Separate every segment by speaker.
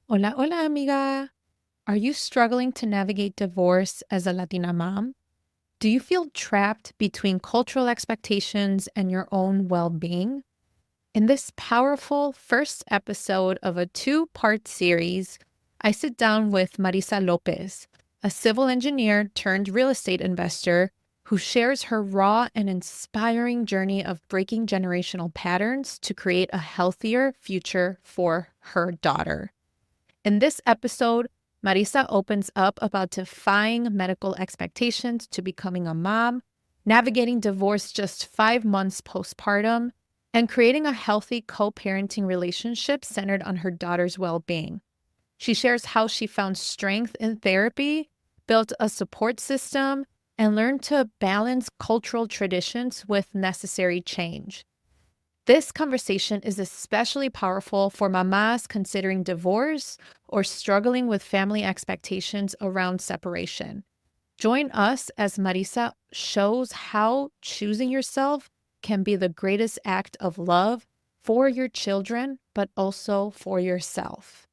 Speaker 1: Hola, hola, amiga. Are you struggling to navigate divorce as a Latina mom? Do you feel trapped between cultural expectations and your own well being? In this powerful first episode of a two-part series, I sit down with Marisa Lopez, a civil engineer turned real estate investor who shares her raw and inspiring journey of breaking generational patterns to create a healthier future for her daughter. In this episode, Marisa opens up about defying medical expectations to becoming a mom, navigating divorce just 5 months postpartum, and creating a healthy co parenting relationship centered on her daughter's well being. She shares how she found strength in therapy, built a support system, and learned to balance cultural traditions with necessary change. This conversation is especially powerful for mamás considering divorce or struggling with family expectations around separation. Join us as Marisa shows how choosing yourself can be the greatest act of love for your children, but also for yourself.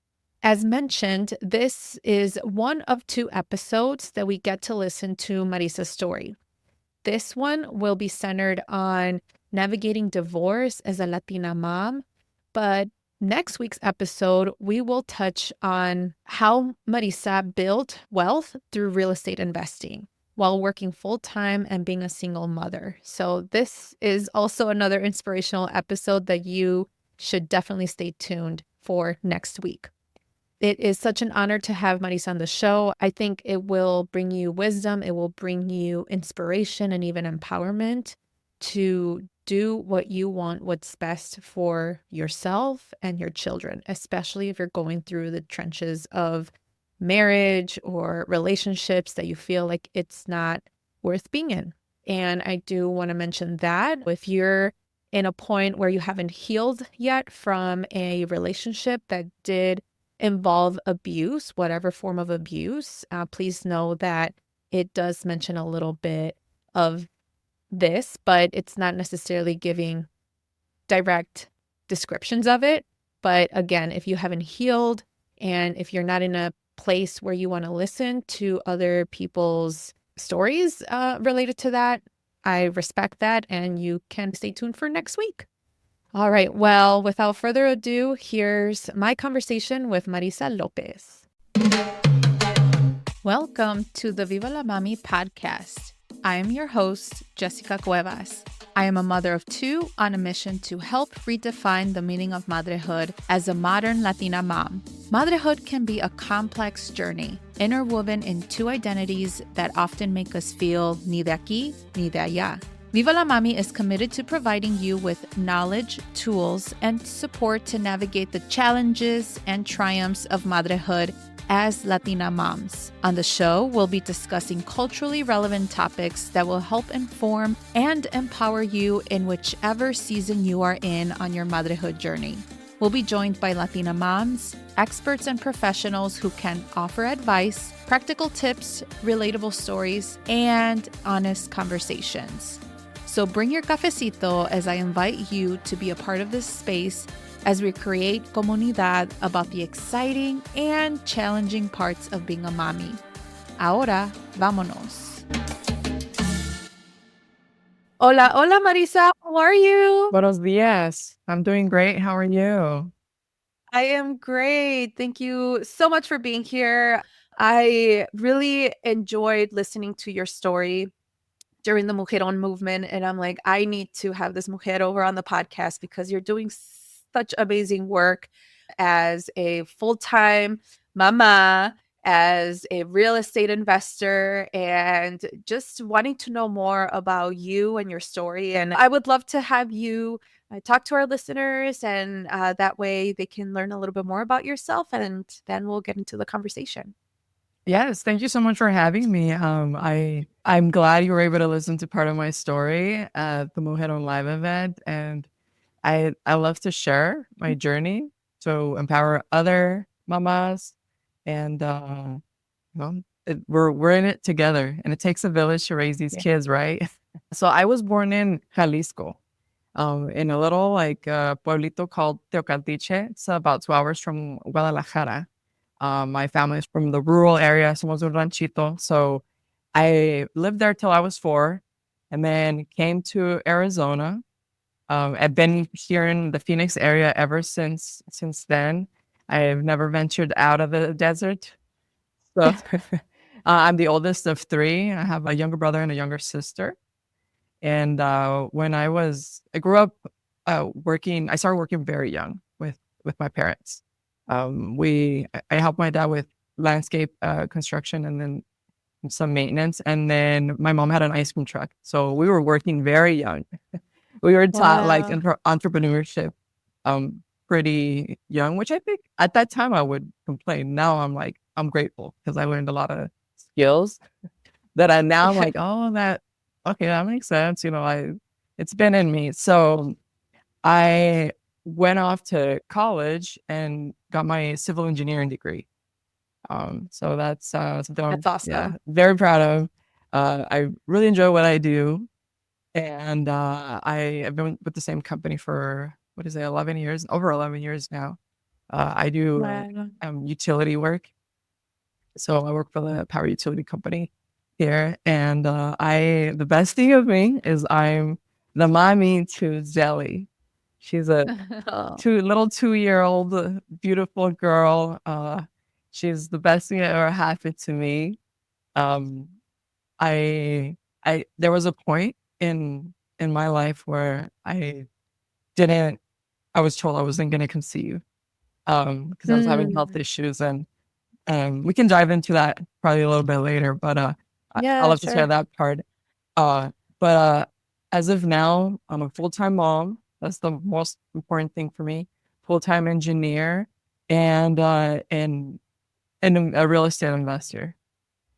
Speaker 1: As mentioned, this is one of two episodes that we get to listen to Marisa's story. This one will be centered on navigating divorce as a Latina mom. But next week's episode, we will touch on how Marisa built wealth through real estate investing while working full time and being a single mother. So, this is also another inspirational episode that you should definitely stay tuned for next week. It is such an honor to have Marisa on the show. I think it will bring you wisdom, it will bring you inspiration and even empowerment to do what you want, what's best for yourself and your children, especially if you're going through the trenches of marriage or relationships that you feel like it's not worth being in. And I do want to mention that if you're in a point where you haven't healed yet from a relationship that did involve abuse, whatever form of abuse, please know that it does mention a little bit of this, but it's not necessarily giving direct descriptions of it. But again, if you haven't healed and if you're not in a place where you want to listen to other people's stories related to that, I respect that, and you can stay tuned for next week. All right. Well, without further ado, here's my conversation with Marisa Lopez. Welcome to the Viva la Mami podcast. I am your host, Jessica Cuevas. I am a mother of two on a mission to help redefine the meaning of motherhood as a modern Latina mom. Motherhood can be a complex journey, interwoven in two identities that often make us feel ni de aquí ni de allá. Viva la Mami is committed to providing you with knowledge, tools, and support to navigate the challenges and triumphs of motherhood as Latina moms. On the show, we'll be discussing culturally relevant topics that will help inform and empower you in whichever season you are in on your motherhood journey. We'll be joined by Latina moms, experts and professionals who can offer advice, practical tips, relatable stories, and honest conversations. So bring your cafecito as I invite you to be a part of this space as we create comunidad about the exciting and challenging parts of being a mommy. Ahora, vámonos. Hola, hola Marisa, how are you?
Speaker 2: Buenos dias. I'm doing great. How are you?
Speaker 1: I am great. Thank you so much for being here. I really enjoyed listening to your story during the Mujeron movement. And I'm like, I need to have this mujer over on the podcast because you're doing such amazing work as a full-time mama, as a real estate investor, and just wanting to know more about you and your story. And I would love to have you talk to our listeners, and that way they can learn a little bit more about yourself, and then we'll get into the conversation.
Speaker 2: Yes, thank you so much for having me. I'm glad you were able to listen to part of my story at the Mujer on Live event, and I love to share my journey to empower other mamas, and we're in it together, and it takes a village to raise these kids, right? So I was born in Jalisco, in a little pueblito called Teocaltiche. It's about 2 hours from Guadalajara. My family is from the rural area, somos un ranchito. So I lived there till I was 4 and then came to Arizona. I've been here in the Phoenix area ever since then. I've never ventured out of the desert. So I'm the oldest of 3. I have a younger brother and a younger sister. And when I grew up working. I started working very young with my parents. I helped my dad with landscape construction and then some maintenance. And then my mom had an ice cream truck, so we were working very young. We were taught like
Speaker 1: Wow.
Speaker 2: entrepreneurship pretty young, which I think at that time I would complain. Now I'm like, I'm grateful because I learned a lot of skills that I now I'm like, oh, okay, that makes sense. It's been in me. So I went off to college and got my civil engineering degree. So that's something
Speaker 1: That's
Speaker 2: yeah,
Speaker 1: awesome.
Speaker 2: very proud of. I really enjoy what I do, and I have been with the same company for what is it, 11 years, over 11 years now. I do
Speaker 1: Wow.
Speaker 2: utility work, so I work for the power utility company here, and the best thing of me is I'm the mommy to Zelly. She's a
Speaker 1: Oh.
Speaker 2: 2-year-old beautiful girl. She's the best thing that ever happened to me. Um, I there was a point in my life where didn't I was told I wasn't going to conceive because I was having health
Speaker 1: Mm.
Speaker 2: issues, and we can dive into that probably a little bit later, but I'll
Speaker 1: Yeah,
Speaker 2: have to share
Speaker 1: sure.
Speaker 2: that part. But as of now, I'm a full-time mom. That's the most important thing for me. Full-time engineer and a real estate investor.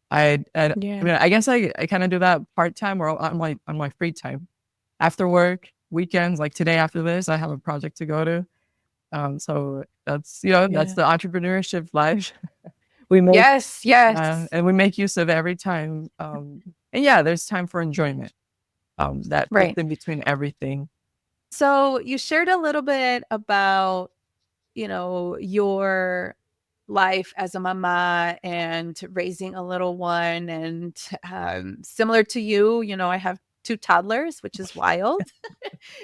Speaker 2: I
Speaker 1: Yeah.
Speaker 2: mean, I guess I kind of do that part-time or on my free time. After work, weekends, like today after this, I have a project to go to. So that's
Speaker 1: Yeah.
Speaker 2: the entrepreneurship life. We make
Speaker 1: Yes, yes.
Speaker 2: and we make use of every time. And yeah, there's time for enjoyment. That fits
Speaker 1: Right.
Speaker 2: in between everything.
Speaker 1: So you shared a little bit about, your life as a mama and raising a little one. And similar to you, I have 2 toddlers, which is wild.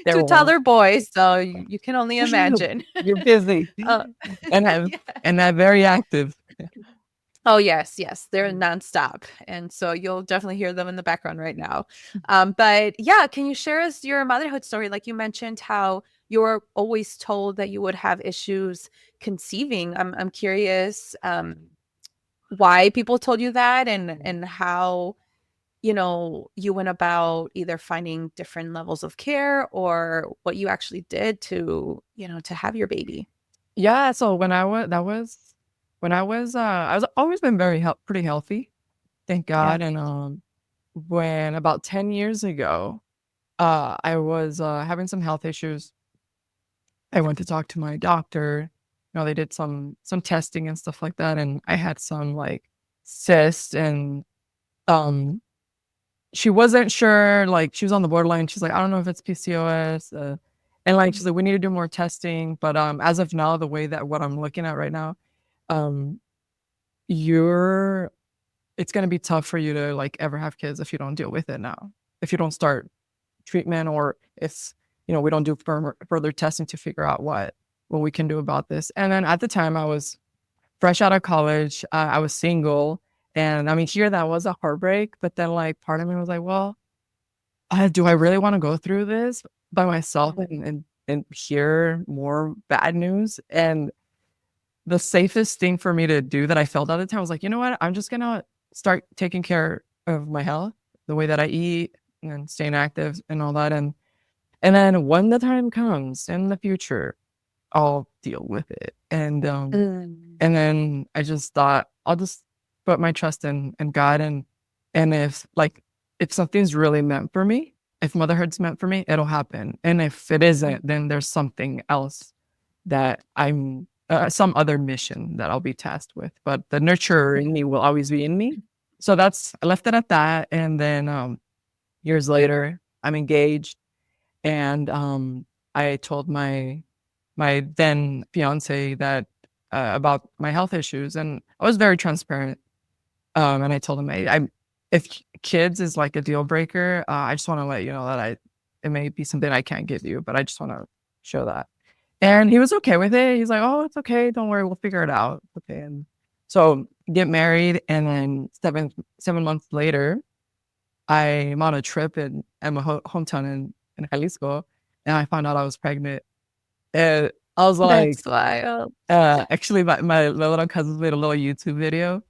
Speaker 2: They're
Speaker 1: Two
Speaker 2: wild.
Speaker 1: toddler boys. So you can only imagine.
Speaker 2: You're busy
Speaker 1: uh,
Speaker 2: and have
Speaker 1: yeah.
Speaker 2: and that very active.
Speaker 1: Oh, yes, yes. They're nonstop. And so you'll definitely hear them in the background right now. But yeah, can you share us your motherhood story? Like you mentioned how you were always told that you would have issues conceiving. I'm curious why people told you that and how, you went about either finding different levels of care or what you actually did to have your baby.
Speaker 2: Yeah, so when I was always been pretty healthy, thank
Speaker 1: Yeah.
Speaker 2: God. And when about 10 years ago, I was having some health issues. I went to talk to my doctor. They did some testing and stuff like that, and I had some like cyst, and um she wasn't sure, like she was on the borderline. She's like, I don't know if it's PCOS. And like she's like, we need to do more testing. But as of now, the way that what I'm looking at right now, um you're it's gonna be tough for you to like ever have kids if you don't deal with it now. If you don't start treatment, or if we don't do further testing to figure out what we can do about this. And then at the time I was fresh out of college, I was single, and I mean here that was a heartbreak, but then like part of me was like, well, do I really want to go through this by myself and hear more bad news? And the safest thing for me to do that I felt at the time was like, you know what, I'm just gonna start taking care of my health, the way that I eat and staying active and all that. And then when the time comes in the future, I'll deal with it.
Speaker 1: Mm.
Speaker 2: And then I just thought I'll just put my trust in God, and if something's really meant for me, if motherhood's meant for me, it'll happen. And if it isn't, then there's something else that I'm some other mission that I'll be tasked with. But the nurturer in me will always be in me. So I left it at that. And then years later, I'm engaged, and I told my then fiance that about my health issues, and I was very transparent. And I told him, if kids is like a deal breaker, I just want to let you know that it may be something I can't give you, but I just want to show that. And he was okay with it. He's like, "Oh, it's okay. Don't worry. We'll figure it out." Okay. And so get married, and then 7 months later, I'm on a trip in my hometown in Jalisco, and I found out I was pregnant. And I was like,
Speaker 1: That's wild.
Speaker 2: actually, my little cousins made a little YouTube video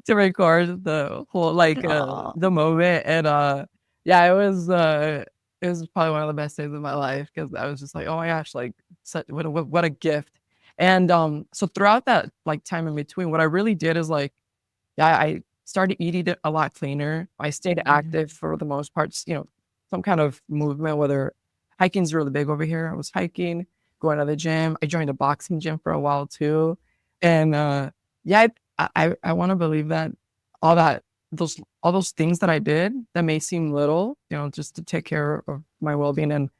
Speaker 2: to record the whole
Speaker 1: Aw.
Speaker 2: the moment, and yeah, it was probably one of the best days of my life because I was just like, oh my gosh, like what a gift. And so throughout that like time in between, what I really did is like, yeah, I started eating a lot cleaner. I stayed active for the most part, some kind of movement, whether hiking's really big over here. I was hiking, going to the gym. I joined a boxing gym for a while too. And yeah, I want to believe that all that all those things that I did that may seem little, just to take care of my well-being. And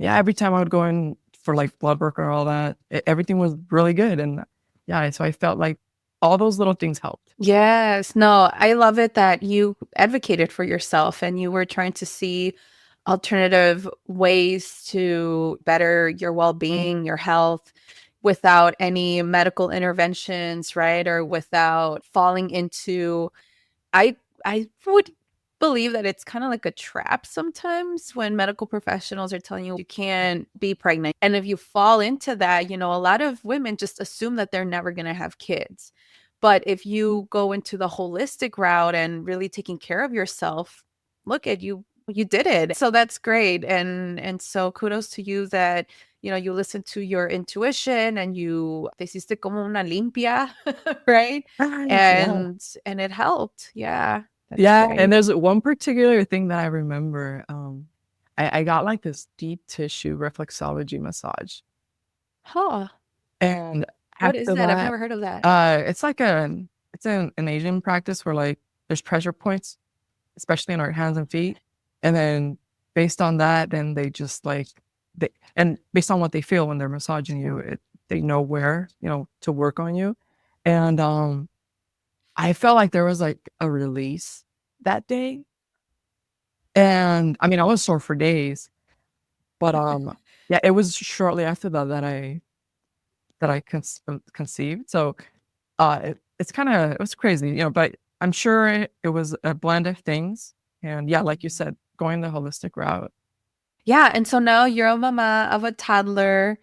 Speaker 2: yeah, every time I would go in for like blood work or all that, everything was really good. And yeah, so I felt like all those little things helped.
Speaker 1: Yes. No, I love it that you advocated for yourself and you were trying to see alternative ways to better your well-being, your health without any medical interventions, right? Or without falling into I I would believe that it's kind of like a trap sometimes when medical professionals are telling you you can't be pregnant. And if you fall into that, a lot of women just assume that they're never going to have kids. But if you go into the holistic route and really taking care of yourself, look at you did it. So that's great. And so kudos to you that you listen to your intuition and you te hiciste como una limpia, right?
Speaker 2: Yeah.
Speaker 1: And it helped. Yeah, that's
Speaker 2: Yeah, and
Speaker 1: great.
Speaker 2: there's one particular thing that I remember. I got like this deep tissue reflexology massage,
Speaker 1: Huh.
Speaker 2: and
Speaker 1: What is
Speaker 2: after
Speaker 1: that? I've
Speaker 2: that,
Speaker 1: never heard of that.
Speaker 2: it's like it's an Asian practice where like there's pressure points, especially in our hands and feet, and then based on that, then they just like and based on what they feel when they're massaging you, they know where to work on you, and I felt like there was like a release that day. And I mean, I was sore for days, but yeah, it was shortly after that I conceived. So it was crazy, but I'm sure it was a blend of things. And yeah, like you said, going the holistic route.
Speaker 1: Yeah, and so now you're a mama of a toddler,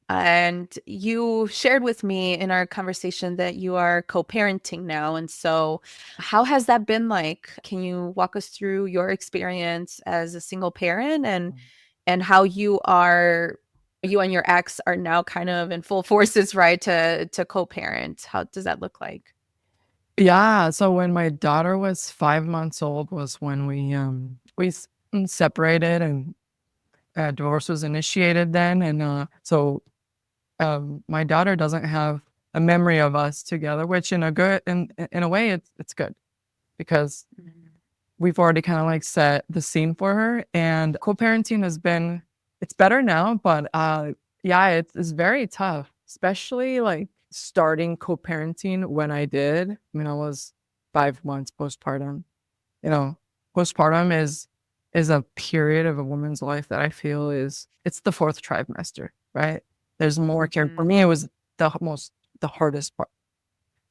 Speaker 1: and you shared with me in our conversation that you are co-parenting now. And so how has that been like? Can you walk us through your experience as a single parent and how you and your ex are now kind of in full forces, right, to co-parent? How does that look like?
Speaker 2: Yeah. So when my daughter was 5 months old was when we separated, and divorce was initiated then. And so my daughter doesn't have a memory of us together, which in a way it's good because
Speaker 1: Mhm.
Speaker 2: we've already kind of like set the scene for her. And co-parenting it's better now, but yeah, it's very tough, especially like starting co-parenting when I did. I mean, I was 5 months postpartum. You know, postpartum is a period of a woman's life that I feel it's the fourth trimester, right? There's more care. For
Speaker 1: Mhm.
Speaker 2: me, it was the hardest part.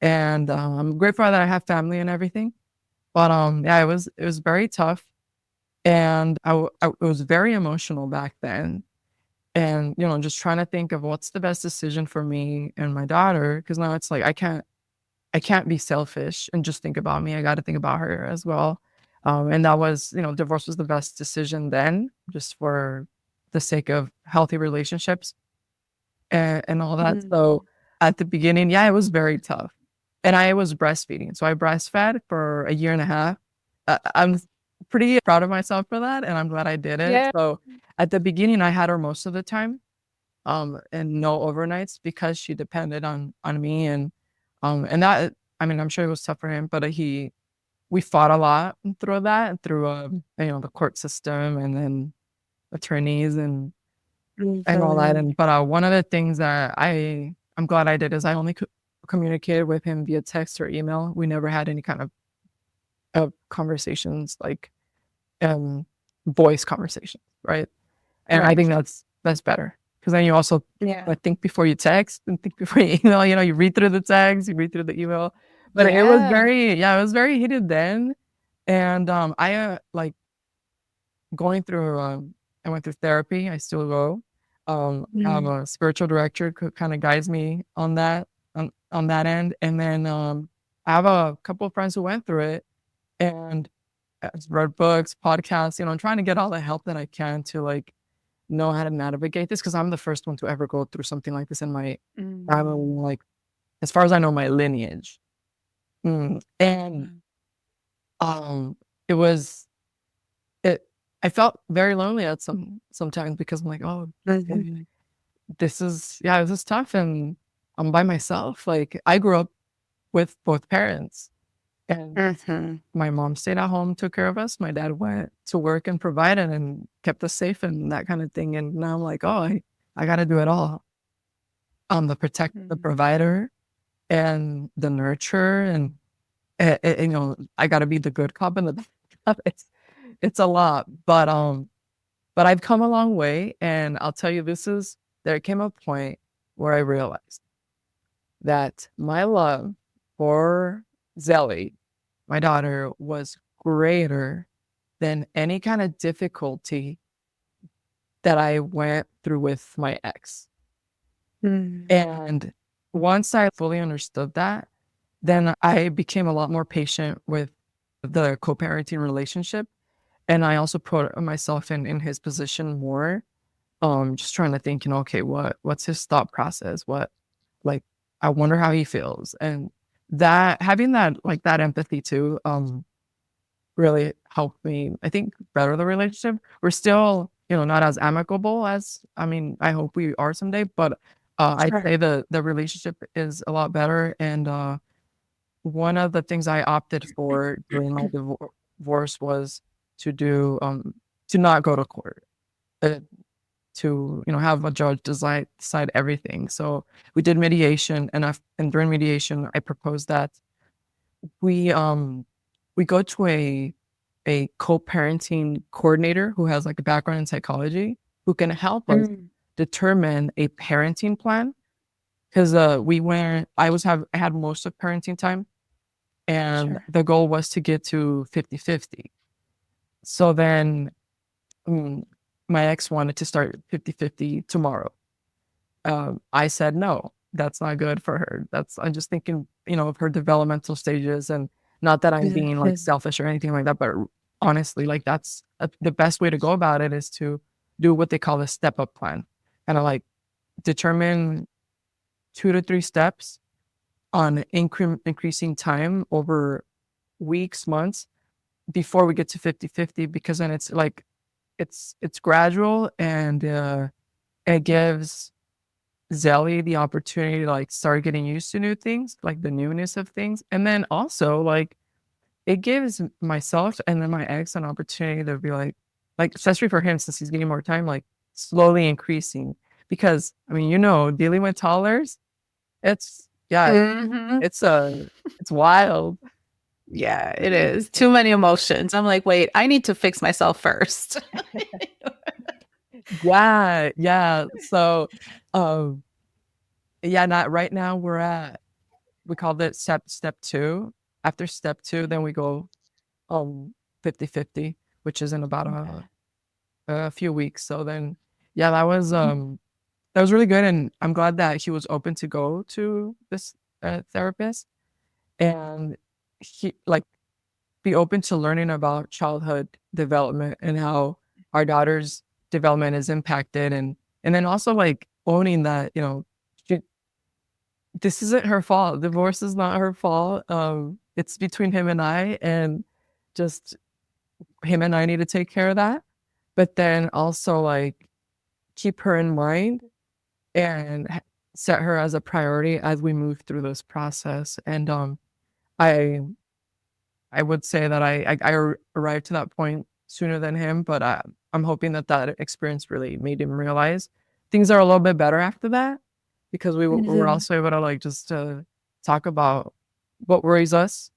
Speaker 2: And I'm grateful that I have family and everything. But yeah, it was very tough, and it was very emotional back then. And just trying to think of what's the best decision for me and my daughter, because now it's like I can't be selfish and just think about me. I got to think about her as well. And that was, divorce was the best decision then, just for the sake of healthy relationships and all that. So
Speaker 1: Mhm.
Speaker 2: at the beginning, yeah, it was very tough. And I was breastfeeding. So I breastfed for a year and a half. I'm pretty proud of myself for that. And I'm glad I did it.
Speaker 1: Yeah.
Speaker 2: So at the beginning, I had her most of the time, and no overnights because she depended on me. And that, I mean, I'm sure it was tough for him, but we fought a lot through that, through, the court system and then attorneys. And and all that.
Speaker 1: Mhm.
Speaker 2: And but one of the things that I'm glad I did is I only communicated with him via text or email. We never had any kind of conversations like um voice conversations, right? And I
Speaker 1: Right.
Speaker 2: think that's better because then you also
Speaker 1: Yeah.
Speaker 2: like think before you text and think before you email. You know, you read through the text, you read through the email. But it was
Speaker 1: Yeah.
Speaker 2: it was very heated then. And I like going through I went through therapy. I still go. I have
Speaker 1: Mm.
Speaker 2: a spiritual director who kind of guides me on that on that end. And then I have a couple of friends who went through it and read books, podcasts. You know, I'm trying to get all the help that I can to like know how to navigate this because I'm the first one to ever go through something like this in my
Speaker 1: Mm.
Speaker 2: I'm like as far as I know my lineage. And
Speaker 1: Mm.
Speaker 2: um it was it I felt very lonely at sometimes because I'm like, oh,
Speaker 1: Mhm.
Speaker 2: this is tough and I'm by myself. Like I grew up with both parents and
Speaker 1: Mhm.
Speaker 2: my mom stayed at home, took care of us. My dad went to work and provided and kept us safe and that kind of thing. And now I'm like, oh, I got to do it all. I'm the
Speaker 1: Mm.
Speaker 2: provider, and the nurturer, and you know, I got to be the good cop and the bad cop. It's a lot, but I've come a long way, and I'll tell you, there came a point where I realized that my love for Zelly, my daughter, was greater than any kind of difficulty that I went through with my ex.
Speaker 1: Mm.
Speaker 2: And once I fully understood that, then I became a lot more patient with the co-parenting relationship. And I also put myself in his position more. Just trying to think, you know, okay, what's his thought process? Like I wonder how he feels. And that having that like that empathy too, really helped me, I think, better the relationship. We're still, you know, not as amicable as I mean, I hope we are someday, but I'd
Speaker 1: Sure.
Speaker 2: say the relationship is a lot better. And one of the things I opted for during my divorce was to do to not go to court, uh, to you know have a judge decide everything. So we did mediation, and during mediation, I proposed that we um we go to a co-parenting coordinator who has like a background in psychology who can help us
Speaker 1: Mm.
Speaker 2: determine a parenting plan because I had most of parenting time and
Speaker 1: Sure.
Speaker 2: the goal was to get to 50-50. So then mm, my ex wanted to start 50-50 tomorrow. I said no, that's not good for her. I'm just thinking, you know, of her developmental stages, and not that I'm being like
Speaker 1: Mhm.
Speaker 2: selfish or anything like that, but honestly, like the best way to go about it is to do what they call a step up plan, kind of like determine 2 to 3 steps on increasing time over weeks, months before we get to 50-50, because then it's like it's gradual and it gives Zelly the opportunity to like start getting used to new things, like the newness of things. And then also like it gives myself and then my ex an opportunity to be like especially for him since he's getting more time, like slowly increasing. Because I mean, you know, dealing with toddlers, it's yeah,
Speaker 1: Mhm.
Speaker 2: it's it's wild.
Speaker 1: Yeah, it is. Too many emotions. I'm like, wait, I need to fix myself first.
Speaker 2: Yeah, yeah. So um yeah, not right now we called it step two. After step two, then we go 50-50, which is in about
Speaker 1: Okay.
Speaker 2: a few weeks. So then yeah, that was really good, and I'm glad that he was open to go to this therapist and he like be open to learning about childhood development and how our daughter's development is impacted, and then also like owning that, you know, she, this isn't her fault. Divorce is not her fault. It's between him and I, and just him and I need to take care of that. But then also like keep her in mind and set her as a priority as we move through this process. And I I would say that I arrived to that point sooner than him, but I'm hoping that that experience really made him realize. things are a little bit better after that because we were
Speaker 1: Mhm.
Speaker 2: also able to like just talk about what worries us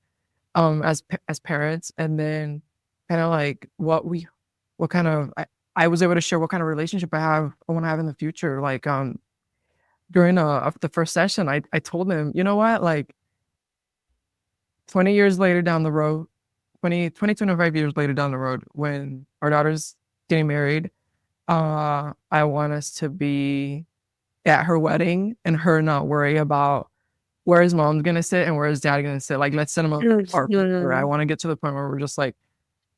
Speaker 2: as parents, and then kind of like what kind of I was able to share what kind of relationship I want to have in the future. Like during the first session, I told him, you know what, like 20 years later down the road, 25 years later down the road, when our daughter's getting married, I want us to be at her wedding and her not worry about where his mom's gonna sit and where his dad gonna sit. Like, let's set them apart. Or I
Speaker 1: Mhm.
Speaker 2: want to get to the point where we're just like,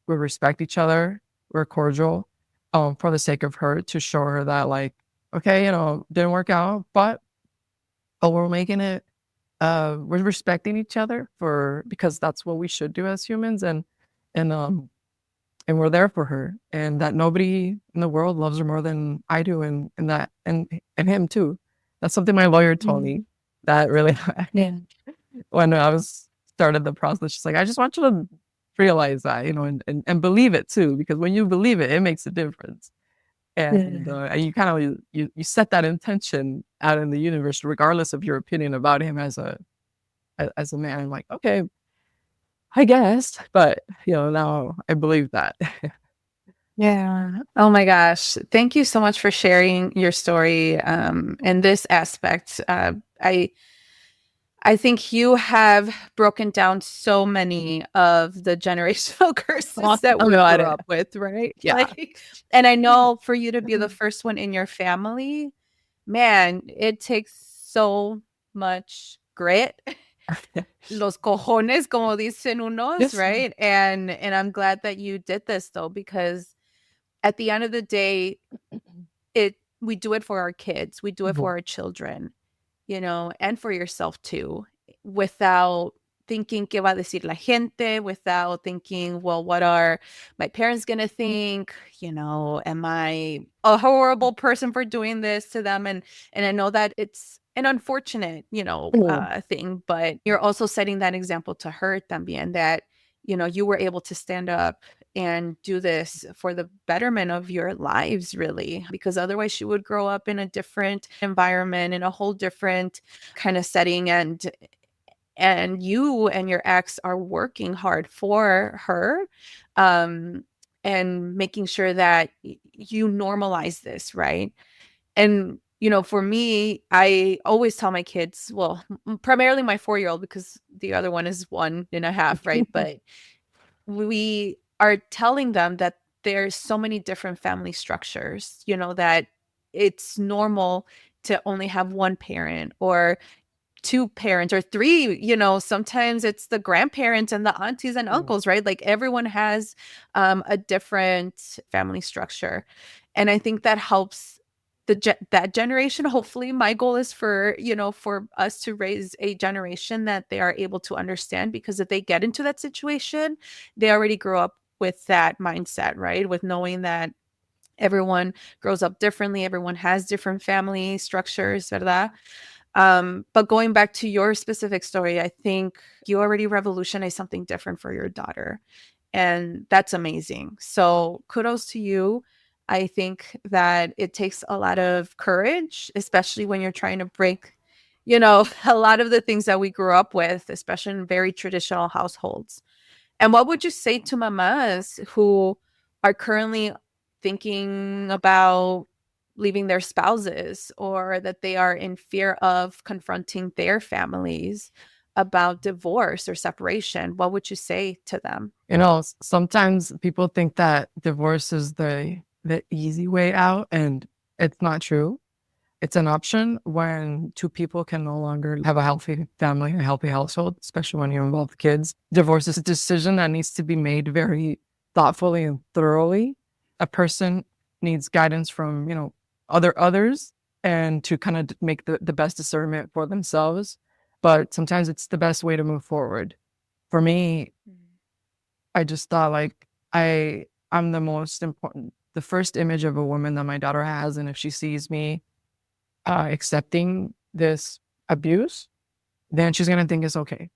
Speaker 2: we respect each other, we're cordial, for the sake of her, to show her that like, okay, didn't work out, but we're making it. We're respecting each other because that's what we should do as humans, and and we're there for her, and that nobody in the world loves her more than I do, and him too. That's something my lawyer told
Speaker 1: Mhm.
Speaker 2: me that really
Speaker 1: Yeah.
Speaker 2: when I was started the process. She's like, I just want you to realize that, and believe it too, because when you believe it, it makes a difference.
Speaker 1: Yeah.
Speaker 2: And you kind of you set that intention out in the universe, regardless of your opinion about him as a man. I'm like, okay, I guess, but now I believe that.
Speaker 1: Yeah. Oh my gosh. Thank you so much for sharing your story in this aspect. I think you have broken down so many of the generational curses that we
Speaker 2: About
Speaker 1: grew
Speaker 2: it.
Speaker 1: up with, right?
Speaker 2: Yeah.
Speaker 1: And I know for you to be the first one in your family, man, it takes so much grit, los cojones, como dicen unos,
Speaker 2: Yes.
Speaker 1: right? And I'm glad that you did this though, because at the end of the day, it we do it for our kids, we do it for our children, and for yourself too, without thinking que va a decir la gente, without thinking, well, what are my parents going to think? Am I a horrible person for doing this to them? And I know that it's an unfortunate, thing, but you're also setting that example to her también that, you were able to stand up and do this for the betterment of your lives, really, because otherwise she would grow up in a different environment, in a whole different kind of setting, and you and your ex are working hard for her, um and making sure that you normalize this, right? And for me, I always tell my kids, well, primarily my 4-year-old, because the other one is 1.5, right? But we are telling them that there's so many different family structures, that it's normal to only have one parent or two parents or three. Sometimes it's the grandparents and the aunties and uncles, right? Like everyone has a different family structure. And I think that helps that generation. Hopefully my goal is for us to raise a generation that they are able to understand, because if they get into that situation, they already grew up with that mindset, right? With knowing that everyone grows up differently, everyone has different family structures, verdad? But going back to your specific story, I think you already revolutionized something different for your daughter. And that's amazing. So kudos to you. I think that it takes a lot of courage, especially when you're trying to break, a lot of the things that we grew up with, especially in very traditional households. And what would you say to mamas who are currently thinking about leaving their spouses, or that they are in fear of confronting their families about divorce or separation? What would you say to them?
Speaker 2: Sometimes people think that divorce is the easy way out, and it's not true. It's an option when two people can no longer have a healthy family, a healthy household, especially when you involve kids. Divorce is a decision that needs to be made very thoughtfully and thoroughly. A person needs guidance from, others, and to kind of make the best discernment for themselves. But sometimes it's the best way to move forward. For me, I just thought like I'm the first image of a woman that my daughter has, and if she sees me accepting this abuse, then she's gonna think it's okay,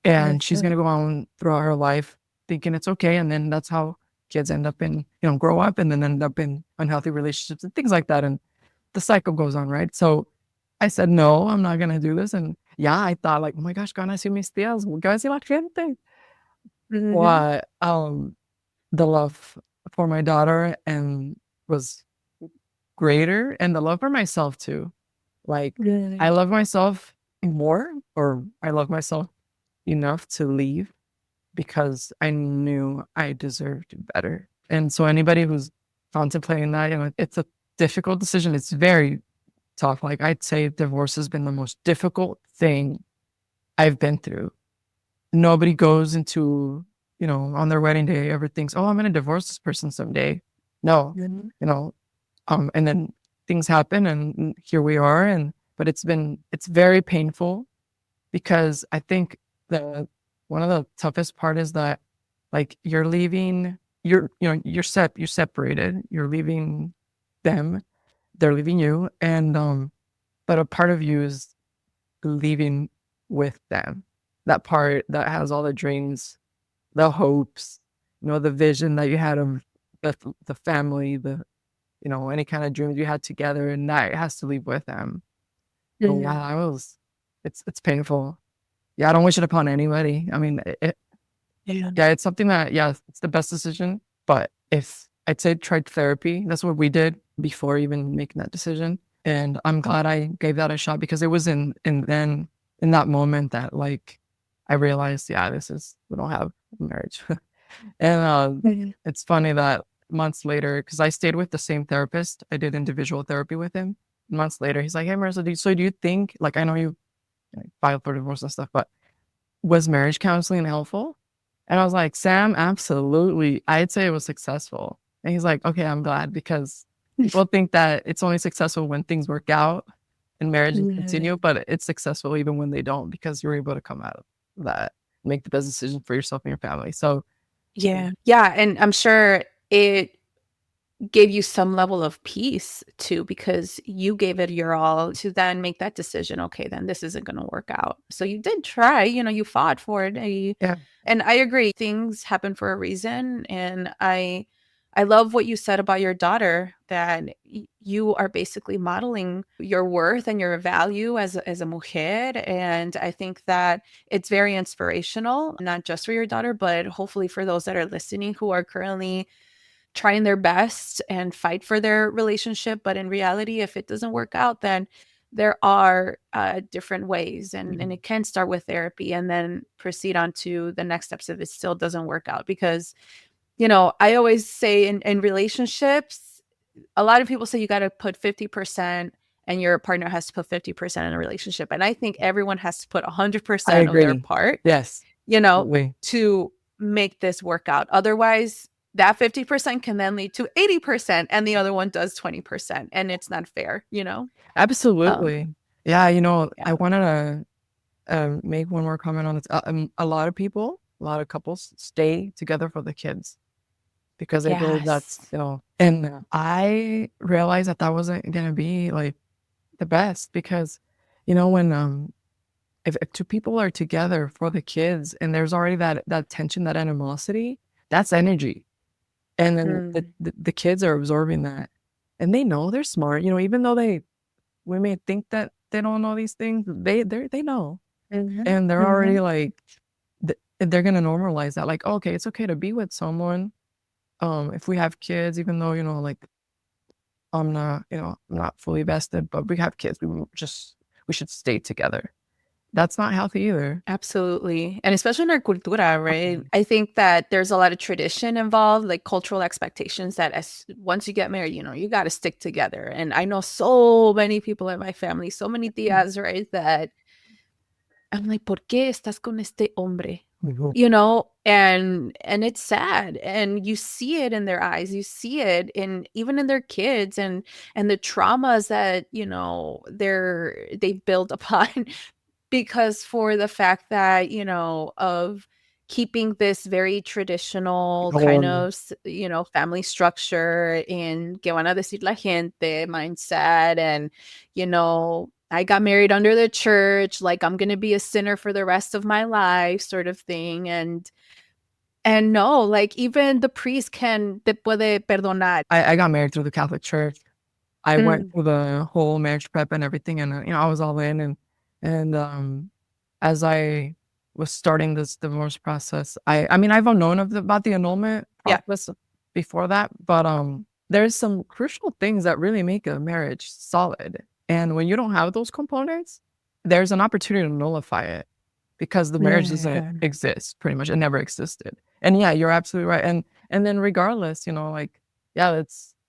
Speaker 2: and she's gonna go on throughout her life thinking it's okay, and then that's how kids end up in grow up and then end up in unhealthy relationships and things like that. And the cycle goes on, right? So I said, no, I'm not gonna do this. And yeah, I thought like, oh my gosh, gonna see mis tías, gonna see la gente.
Speaker 1: Mhm.
Speaker 2: What the love for my daughter and was greater, and the love for myself too. Like I
Speaker 1: Really?
Speaker 2: love myself more, or I love myself enough to leave because I knew I deserved better. And so anybody who's contemplating that, it's a difficult decision. It's very tough. Like I'd say divorce has been the most difficult thing I've been through. Nobody goes into, on their wedding day ever thinks, oh, I'm going to divorce this person someday. No,
Speaker 1: Mhm.
Speaker 2: you know, and then things happen and here we are. But it's very painful because I think one of the toughest part is that like you're leaving, you're separated, you're leaving them, they're leaving you. But a part of you is leaving with them. That part that has all the dreams, the hopes, the vision that you had of the family, any kind of dreams you had together, and that has to leave with them. Oh yeah,
Speaker 1: Mhm.
Speaker 2: it's painful. Yeah, I don't wish it upon anybody. I mean,
Speaker 1: Yeah.
Speaker 2: yeah, it's something that, yeah, it's the best decision. But if I'd say try therapy, that's what we did before even making that decision. And I'm glad I gave that a shot because it was in that moment that like I realized, yeah, we don't have a marriage. And
Speaker 1: Mhm.
Speaker 2: it's funny that months later, because I stayed with the same therapist, I did individual therapy with him. Months later, he's like, "Hey, Marissa, do you think like I know you filed for divorce and stuff, but was marriage counseling helpful?" And I was like, "Sam, absolutely. I'd say it was successful." And he's like, "Okay, I'm glad because people think that it's only successful when things work out and marriages continue,
Speaker 1: Really?
Speaker 2: but it's successful even when they don't because you're able to come out of that, make the best decision for yourself and your family." So,
Speaker 1: Yeah. Yeah, and I'm sure it gave you some level of peace too, because you gave it your all to then make that decision. Okay, then this isn't going to work out. So you did try, you fought for it.
Speaker 2: yeah,
Speaker 1: And I agree, things happen for a reason. And I love what you said about your daughter that you are basically modeling your worth and your value as a mujer. And I think that it's very inspirational, not just for your daughter, but hopefully for those that are listening who are currently trying their best and fight for their relationship. But in reality, if it doesn't work out, then there are different ways. And it can start with therapy and then proceed on to the next steps if it still doesn't work out. Because, I always say in relationships, a lot of people say you got to put 50% and your partner has to put 50% in a relationship. And I think everyone has to put
Speaker 2: I
Speaker 1: 100% of their
Speaker 2: agree.
Speaker 1: part,
Speaker 2: Yes,
Speaker 1: you know,
Speaker 2: absolutely.
Speaker 1: to make this work out. Otherwise, that 50% can then lead to 80% and the other one does 20%. And it's not fair. Um,
Speaker 2: Absolutely. Yeah, I
Speaker 1: yeah.
Speaker 2: wanted to make one more comment on this. A lot of people, a lot of couples stay together for the kids because they believe that's,
Speaker 1: Yes.
Speaker 2: and I realized that that wasn't going to be like the best because, when, if two people are together for the kids and there's already that tension, that animosity, that's energy. And then
Speaker 1: Mm.
Speaker 2: the kids are absorbing that and they know they're smart, even though we may think that they don't know these things, they know.
Speaker 1: Mhm.
Speaker 2: And they're already
Speaker 1: Mhm.
Speaker 2: like, they're gonna normalize that. Like, okay, it's okay to be with someone. If we have kids, even though like I'm not fully vested, but we have kids. We should stay together. That's not healthy either.
Speaker 1: Absolutely. And especially in our cultura, right?
Speaker 2: Um,
Speaker 1: I think that there's a lot of tradition involved, like cultural expectations that as once you get married, you got to stick together. And I know so many people in my family, so many tias, right, that I'm like, ¿por qué estás con este hombre? And it's sad. And you see it in their eyes. You see it in even in their kids and the traumas that, they've built upon because for the fact that, of keeping this very traditional kind
Speaker 2: um,
Speaker 1: of, family structure in que van a decir la gente mindset and, I got married under the church, like I'm going to be a sinner for the rest of my life sort of thing. And no, like even the priest can te puede perdonar.
Speaker 2: I got married through the Catholic Church. I went
Speaker 1: Mm.
Speaker 2: through the whole marriage prep and everything, and I was all in, and as I was starting this divorce process, I mean, I've known about the annulment
Speaker 1: Yeah.
Speaker 2: process before that, but there's some crucial things that really make a marriage solid. And when you don't have those components, there's an opportunity to nullify it because the marriage doesn't
Speaker 1: Yeah.
Speaker 2: exist, pretty much. It never existed. And yeah, you're absolutely right. And then regardless, like, yeah,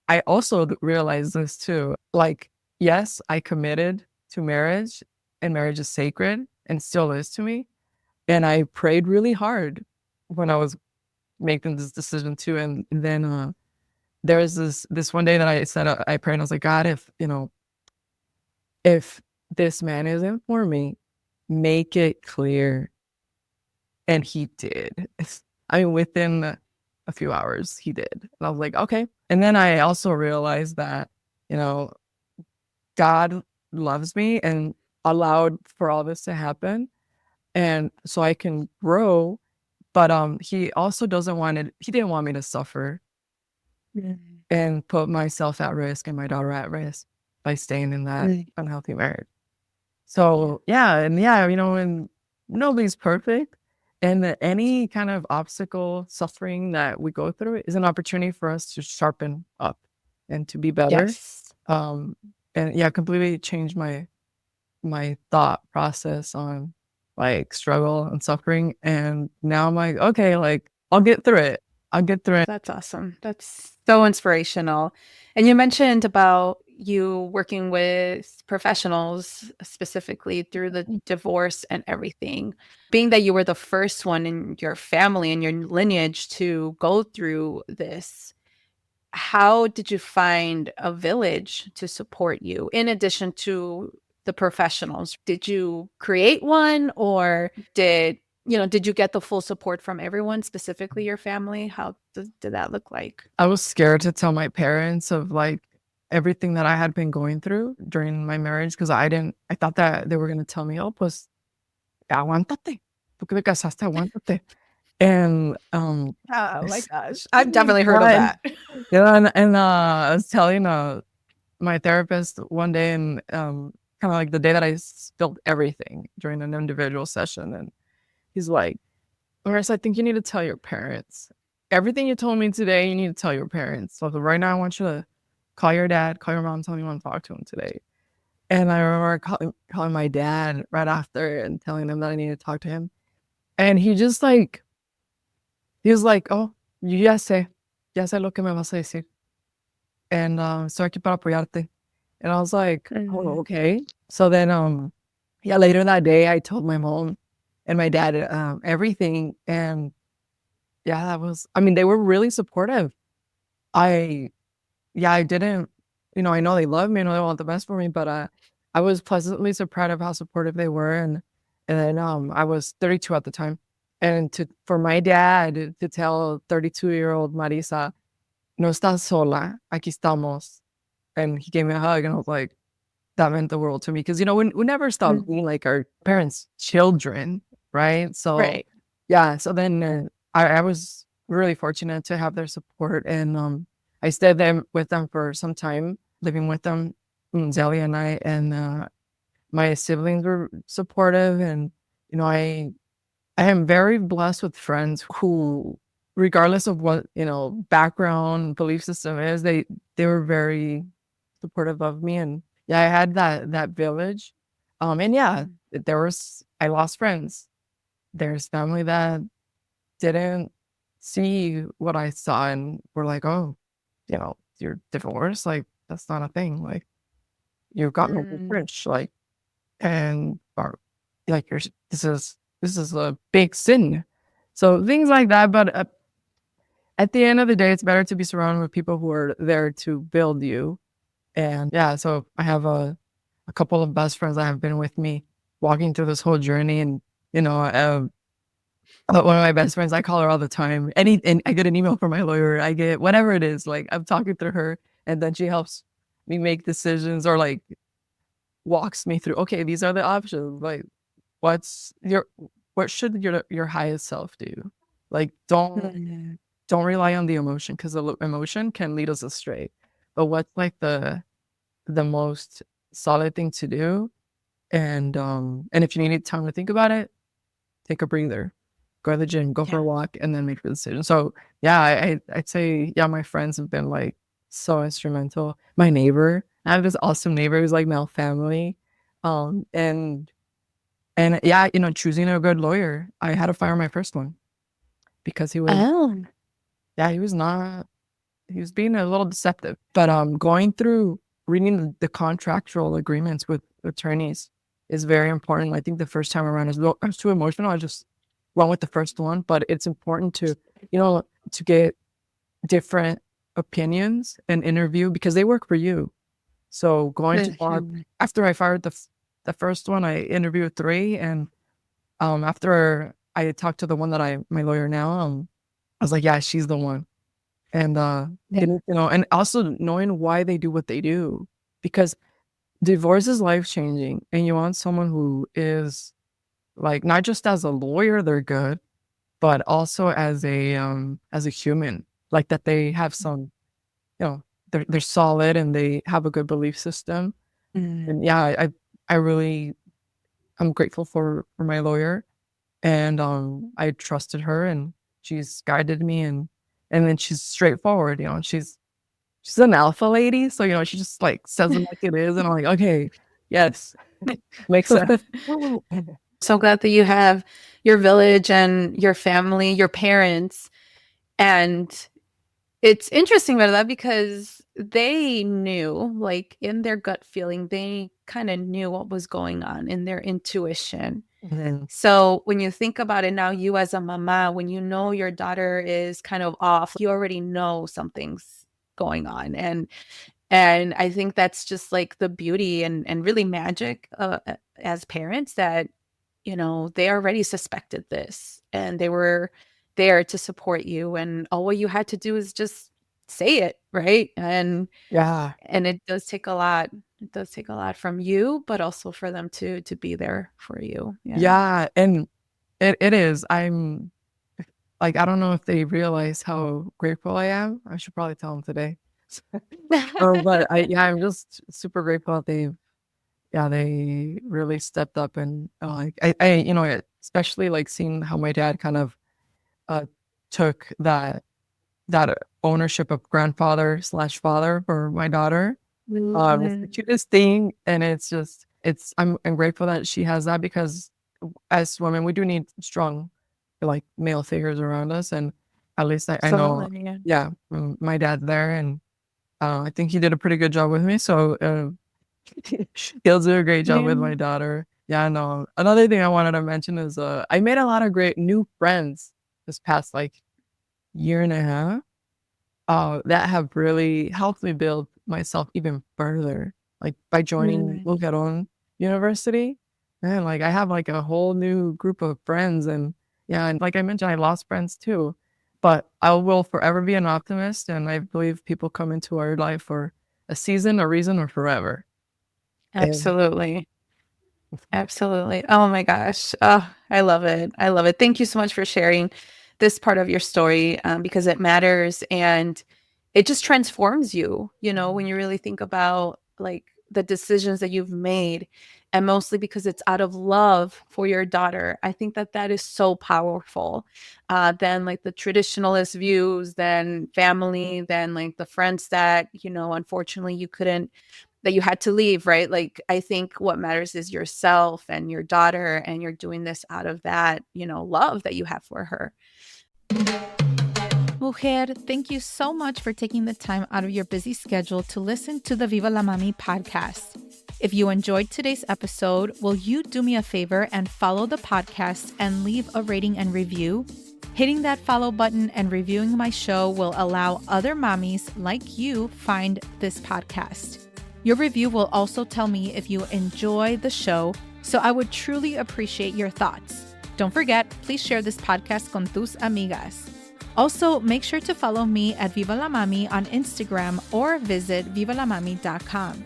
Speaker 2: I also realized this too. Like, yes, I committed to marriage and marriage is sacred and still is to me. And I prayed really hard when I was making this decision too. And then there's this one day that I said I prayed and I was like, God, if this man isn't for me, make it clear. And he did. I mean, within a few hours, he did. And I was like, okay. And then I also realized that, you know, God loves me and allowed for all this to happen. And so I can grow. But he also doesn't want it, he didn't want me to suffer
Speaker 1: Mm.
Speaker 2: and put myself at risk and my daughter at risk by staying in that
Speaker 1: Right.
Speaker 2: unhealthy marriage.
Speaker 1: Yeah.
Speaker 2: So yeah, and yeah, and nobody's perfect. And that any kind of obstacle, suffering that we go through is an opportunity for us to sharpen up and to be better.
Speaker 1: Yes.
Speaker 2: Um, and yeah, completely changed my thought process on like struggle and suffering. And now I'm like, okay, like I'll get through it. I'll get through it.
Speaker 1: That's awesome. That's so inspirational. And you mentioned about you working with professionals specifically through the divorce and everything. Being that you were the first one in your family and your lineage to go through this, how did you find a village to support you in addition to the professionals? Did you create one or did you get the full support from everyone, specifically your family? How did that look like?
Speaker 2: I was scared to tell my parents of like everything that I had been going through during my marriage because I thought that they were going to tell me, oh, pues, aguántate. Tú que te casaste, aguántate. And,
Speaker 1: Oh my gosh. I've definitely heard of
Speaker 2: right.
Speaker 1: that.
Speaker 2: And I was telling, my therapist one day and, kind of like the day that I spilled everything during an individual session. And he's like, Marissa, I think you need to tell your parents. Everything you told me today, you need to tell your parents. So right now, I want you to call your dad, call your mom, tell me you want to talk to him today. And I remember calling my dad right after and telling him that I needed to talk to him. And he was like, oh, ya sé lo que me vas a decir. And estoy aquí para apoyarte. And I was like, oh,
Speaker 1: Mm.
Speaker 2: okay. So then, yeah, later that day, I told my mom and my dad everything. And yeah, I mean, they were really supportive. I, yeah, I didn't, I know they love me, I know they want the best for me, but I was pleasantly surprised of how supportive they were. And then I was 32 at the time. And for my dad to tell 32-year-old Marisa, no estás sola, aquí estamos. And he gave me a hug, and I was like, that meant the world to me. Because, we never stop
Speaker 1: Mm.
Speaker 2: being like our parents' children, right? So,
Speaker 1: Right.
Speaker 2: yeah. So then I was really fortunate to have their support. And I stayed there with them for some time, living with them, Zelly and I. And my siblings were supportive. And, I am very blessed with friends who, regardless of what, background, belief system is, they were very supportive of me. And yeah, I had that village. And yeah,
Speaker 1: Mm.
Speaker 2: I lost friends. There's family that didn't see what I saw and were like, oh, you're divorced, like that's not a thing. Like you've gotten
Speaker 1: Mm.
Speaker 2: rich, like and or like this is a big sin. So things like that. But at the end of the day, it's better to be surrounded with people who are there to build you. And yeah, so I have a couple of best friends that have been with me walking through this whole journey. And, one of my best friends, I call her all the time. And I get an email from my lawyer. I get whatever it is. Like I'm talking through her, and then she helps me make decisions or like walks me through. Okay, these are the options. Like, what's your what should your highest self do? Like,
Speaker 1: Mm.
Speaker 2: don't rely on the emotion because the emotion can lead us astray. But what's like the the most solid thing to do. And if you need time to think about it, take a breather, go to the gym, go for a
Speaker 1: Yeah.
Speaker 2: walk, and then make the decision. So yeah, I'd say, yeah, my friends have been like so instrumental. My neighbor, I have this awesome neighbor who's like now family. Um, and yeah, choosing a good lawyer. I had to fire my first one because
Speaker 1: Oh,
Speaker 2: yeah, he was being a little deceptive. But going through reading the contractual agreements with attorneys is very important. I think the first time around I was too emotional. I just went with the first one. But it's important to get different opinions and interview because they work for you. So going to bar
Speaker 1: mhm.
Speaker 2: after I fired the first one, I interviewed three, and after I talked to the one that my lawyer now, I was like, yeah, she's the one. And
Speaker 1: Yeah.
Speaker 2: getting, and also knowing why they do what they do, because divorce is life changing, and you want someone who is like not just as a lawyer they're good, but also as a human, like that they have some, they're solid and they have a good belief system.
Speaker 1: Mm.
Speaker 2: And yeah, I really I'm grateful for my lawyer, and I trusted her, and she's guided me, and then she's straightforward. She's an alpha lady, so she just like says it like it is, and I'm like, okay, yes, makes sense.
Speaker 1: So glad that you have your village and your family, your parents. And it's interesting about that because they knew, like in their gut feeling, they kind of knew what was going on in their intuition.
Speaker 2: Mhm.
Speaker 1: So when you think about it now, you as a mama, when you know your daughter is kind of off, you already know something's going on. And I think that's just like the beauty and really magic as parents that, they already suspected this and they were there to support you. And all what you had to do is just say it, right?
Speaker 2: Yeah,
Speaker 1: And it does take a lot. It does take a lot from you, but also for them to be there for you. Yeah.
Speaker 2: yeah, and it is. I'm like, I don't know if they realize how grateful I am. I should probably tell them today. But I'm just super grateful that they really stepped up, and like especially like seeing how my dad kind of uh took that ownership of grandfather slash father for my daughter. It's the
Speaker 1: Mhm.
Speaker 2: cutest thing, and I'm grateful that she has that, because as women we do need strong like male figures around us, and at least I know,
Speaker 1: Absolutely. Yeah.
Speaker 2: yeah, my dad's there, and I think he did a pretty good job with me. So he'll do a great job
Speaker 1: Yeah.
Speaker 2: with my daughter. Yeah, no. Another thing I wanted to mention is I made a lot of great new friends this past like year and a half. That have really helped me build myself even further. Like by joining
Speaker 1: Mm.
Speaker 2: Lugaron University, and like I have like a whole new group of friends, and yeah, and like I mentioned, I lost friends too, but I will forever be an optimist, and I believe people come into our life for a season, a reason, or forever. And
Speaker 1: Absolutely. Absolutely. Oh my gosh. Oh, I love it. I love it. Thank you so much for sharing this part of your story because it matters and it just transforms you, when you really think about like the decisions that you've made and mostly because it's out of love for your daughter. I think that that is so powerful than like the traditionalist views, than family, than like the friends that, unfortunately you couldn't that you had to leave, right? Like, I think what matters is yourself and your daughter, and you're doing this out of that, love that you have for her. Mujer, thank you so much for taking the time out of your busy schedule to listen to the Viva la Mami podcast. If you enjoyed today's episode, will you do me a favor and follow the podcast and leave a rating and review? Hitting that follow button and reviewing my show will allow other mommies like you find this podcast. Your review will also tell me if you enjoy the show, so I would truly appreciate your thoughts. Don't forget, please share this podcast con tus amigas. Also, make sure to follow me at Viva la Mami on Instagram or visit vivalamami.com.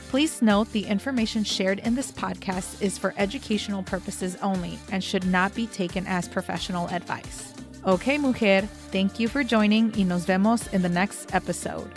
Speaker 1: Please note the information shared in this podcast is for educational purposes only and should not be taken as professional advice. Okay, mujer, thank you for joining y nos vemos in the next episode.